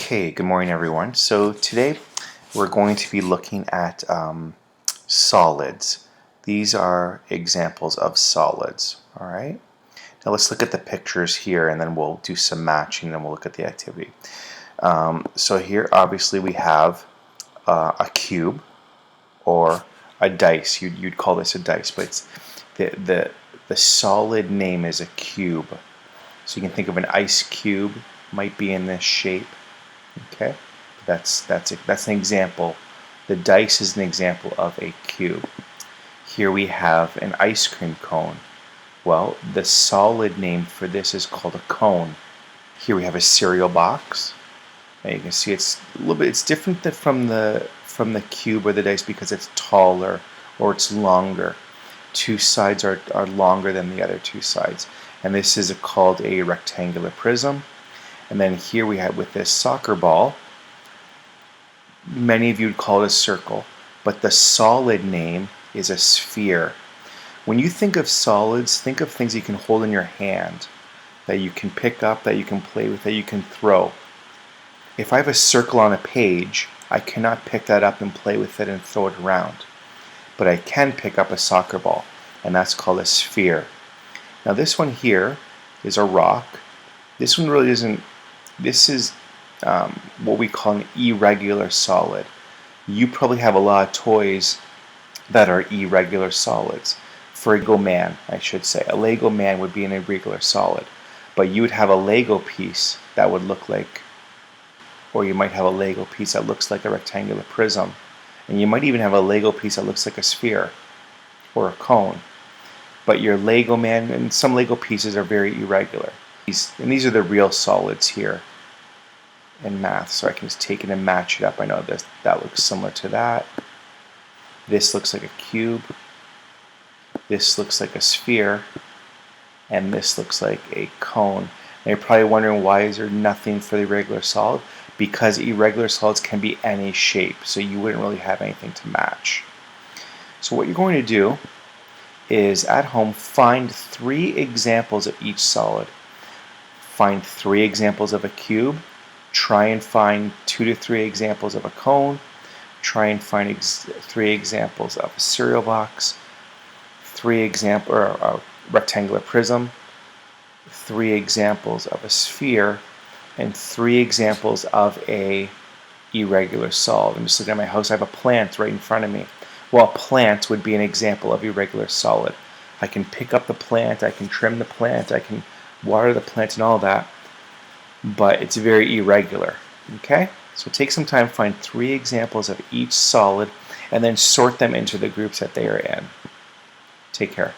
Okay, good morning everyone. So today we're going to be looking at solids. These are examples of solids, all right? Now let's look at the pictures here and then we'll do some matching and we'll look at the activity. So here obviously we have a cube or a dice. You'd call this a dice, but it's the solid name is a cube. So you can think of an ice cube, might be in this shape. Okay, that's an example. The dice is an example of a cube. Here we have an ice cream cone. Well, the solid name for this is called a cone. Here we have a cereal box. And you can see it's a little bit. It's different from the cube or the dice because it's taller or it's longer. Two sides are longer than the other two sides, and this is called a rectangular prism. And then here we have with this soccer ball, many of you would call it a circle, but the solid name is a sphere. When you think of solids, think of things you can hold in your hand, that you can pick up, that you can play with, that you can throw. If I have a circle on a page, I cannot pick that up and play with it and throw it around. But I can pick up a soccer ball, and that's called a sphere. Now this one here is a rock. This one really isn't. This is what we call an irregular solid. You probably have a lot of toys that are irregular solids. For a Lego man, I should say. A Lego man would be an irregular solid. But you would have a Lego piece that would look like, or you might have a Lego piece that looks like a rectangular prism. And you might even have a Lego piece that looks like a sphere or a cone. But your Lego man, and some Lego pieces are very irregular. And these are the real solids here in math, so I can just take it and match it up. I know that looks similar to that. This looks like a cube. This looks like a sphere. And this looks like a cone. And you're probably wondering, why is there nothing for the irregular solid? Because irregular solids can be any shape, so you wouldn't really have anything to match. So what you're going to do is, at home, find 3 examples of each solid. Find 3 examples of a cube. Try and find 2 to 3 examples of a cone. Try and find 3 examples of a cereal box. 3 examples or a rectangular prism. 3 examples of a sphere, and 3 examples of a irregular solid. I'm just looking at my house. I have a plant right in front of me. Well, a plant would be an example of irregular solid. I can pick up the plant. I can trim the plant. I can water the plant and all that, but it's very irregular. Okay, so take some time, find 3 examples of each solid, and then sort them into the groups that they are in. Take care.